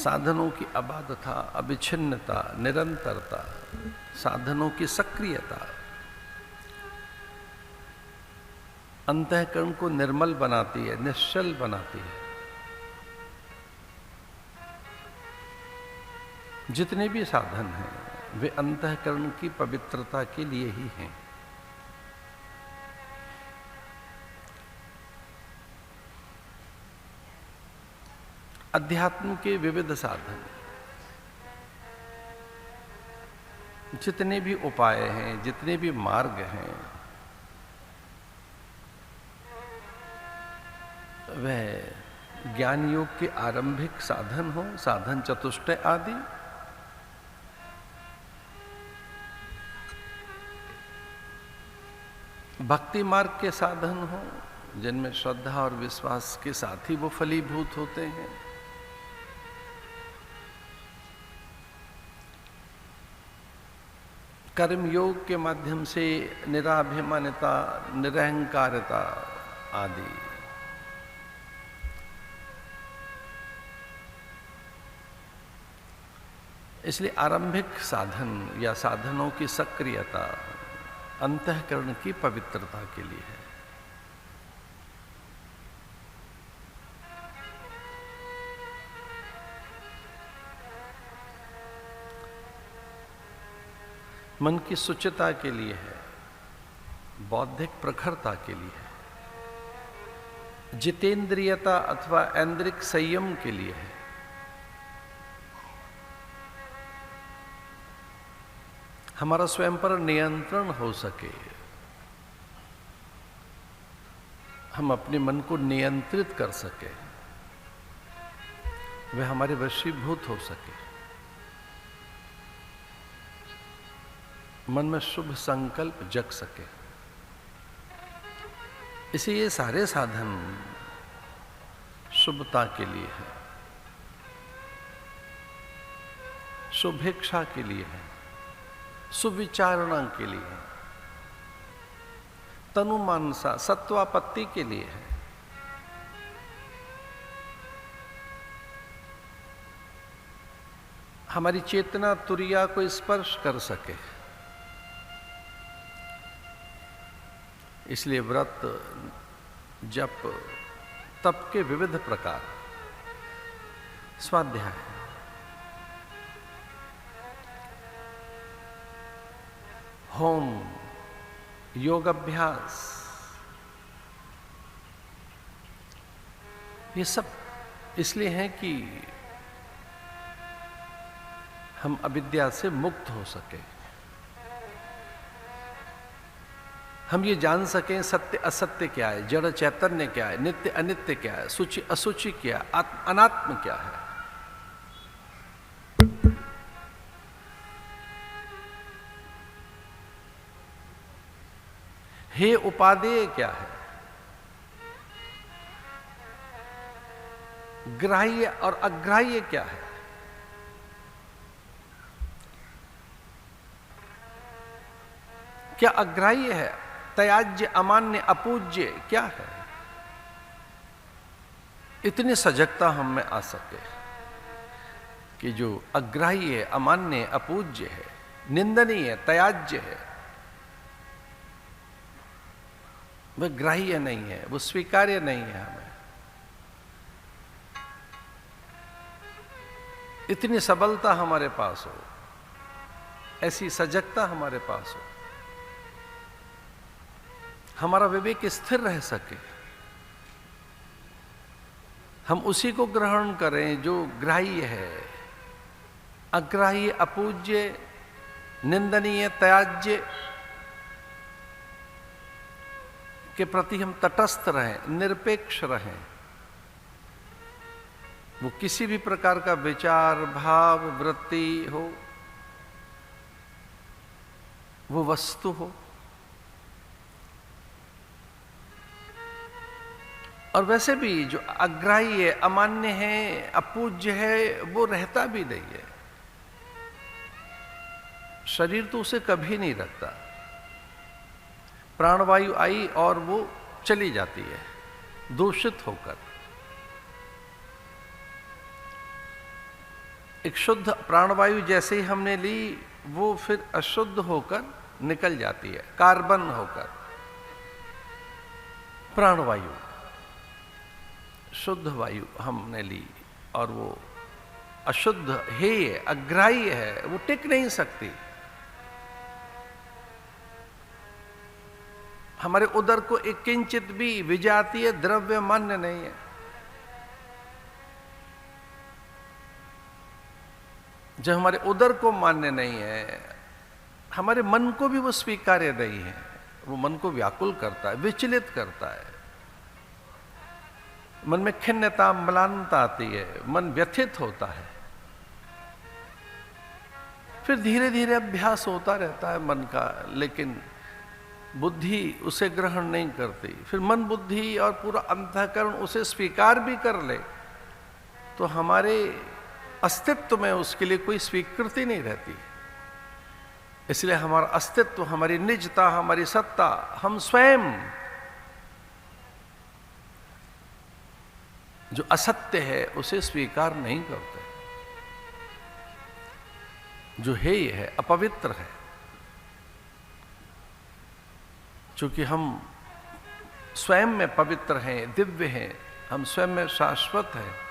साधनों की अबाधता, अविच्छिन्नता, निरंतरता, साधनों की सक्रियता अंतःकरण को निर्मल बनाती है, निश्चल बनाती है। जितने भी साधन हैं वे अंतःकरण की पवित्रता के लिए ही हैं। अध्यात्म के विविध साधन, जितने भी उपाय हैं, जितने भी मार्ग हैं, वह ज्ञान योग के आरंभिक साधन हो, साधन चतुष्टय आदि, भक्ति मार्ग के साधन हो जिनमें श्रद्धा और विश्वास के साथ ही वो फलीभूत होते हैं, कर्म योग के माध्यम से निराभिमानिता, निरहंकारिता आदि, इसलिए आरंभिक साधन या साधनों की सक्रियता अंतःकरण की पवित्रता के लिए है। मन की शुचिता के लिए है, बौद्धिक प्रखरता के लिए है, जितेंद्रियता अथवा ऐन्द्रिक संयम के लिए है, हमारा स्वयं पर नियंत्रण हो सके, हम अपने मन को नियंत्रित कर सके, वह हमारे वशीभूत हो सके, मन में शुभ संकल्प जग सके। इसे ये सारे साधन शुभता के लिए है, शुभेच्छा के लिए है, सुविचारणा के लिए है, तनुमानसा सत्वापत्ति के लिए है, हमारी चेतना तुरिया को स्पर्श कर सके। इसलिए व्रत, जप, तप के विविध प्रकार, स्वाध्याय, होम, योग अभ्यास, ये सब इसलिए हैं कि हम अविद्या से मुक्त हो सके, हम ये जान सकें सत्य असत्य क्या है, जड़ चैतन्य क्या है, नित्य अनित्य क्या है, सूचि असुचि क्या है, अनात्म क्या है। हे उपादेय क्या है, ग्राह्य और अग्राह्य क्या है, क्या अग्राह्य है, त्याज्य, अमान्य, अपूज्य क्या है। इतनी सजगता हम में आ सके कि जो अग्राह्य है, अमान्य, अपूज्य है, निंदनीय है, त्याज्य है, वह ग्राह्य नहीं है, वो स्वीकार्य नहीं है हमें। इतनी सबलता हमारे पास हो, ऐसी सजगता हमारे पास हो, हमारा विवेक स्थिर रह सके, हम उसी को ग्रहण करें जो ग्राह्य है, अग्राह्य, अपूज्य, निंदनीय, त्याज्य के प्रति हम तटस्थ रहें, निरपेक्ष रहें। वो किसी भी प्रकार का विचार, भाव, वृत्ति हो, वो वस्तु हो, और वैसे भी जो अग्राह्य है, अमान्य है, अपूज्य है, वो रहता भी नहीं है। शरीर तो उसे कभी नहीं रखता, प्राणवायु आई और वो चली जाती है दूषित होकर। एक शुद्ध प्राणवायु जैसे ही हमने ली, वो फिर अशुद्ध होकर निकल जाती है, कार्बन होकर। प्राणवायु, शुद्ध वायु हमने ली और वो अशुद्ध हेय, अग्राह्य है, वो टिक नहीं सकती। हमारे उदर को एक किंचित भी विजातीय द्रव्य मान्य नहीं है। जब हमारे उदर को मान्य नहीं है, हमारे मन को भी वो स्वीकार्य नहीं है। वो मन को व्याकुल करता है, विचलित करता है, मन में खिन्नता, म्लानता आती है, मन व्यथित होता है। फिर धीरे धीरे अभ्यास होता रहता है मन का, लेकिन बुद्धि उसे ग्रहण नहीं करती। फिर मन, बुद्धि और पूरा अंतःकरण उसे स्वीकार भी कर ले तो हमारे अस्तित्व में उसके लिए कोई स्वीकृति नहीं रहती। इसलिए हमारा अस्तित्व, हमारी निजता, हमारी सत्ता, हम स्वयं जो असत्य है उसे स्वीकार नहीं करते। जो हेय है, अपवित्र है। चूंकि हम स्वयं में पवित्र हैं, दिव्य हैं, हम स्वयं में शाश्वत हैं,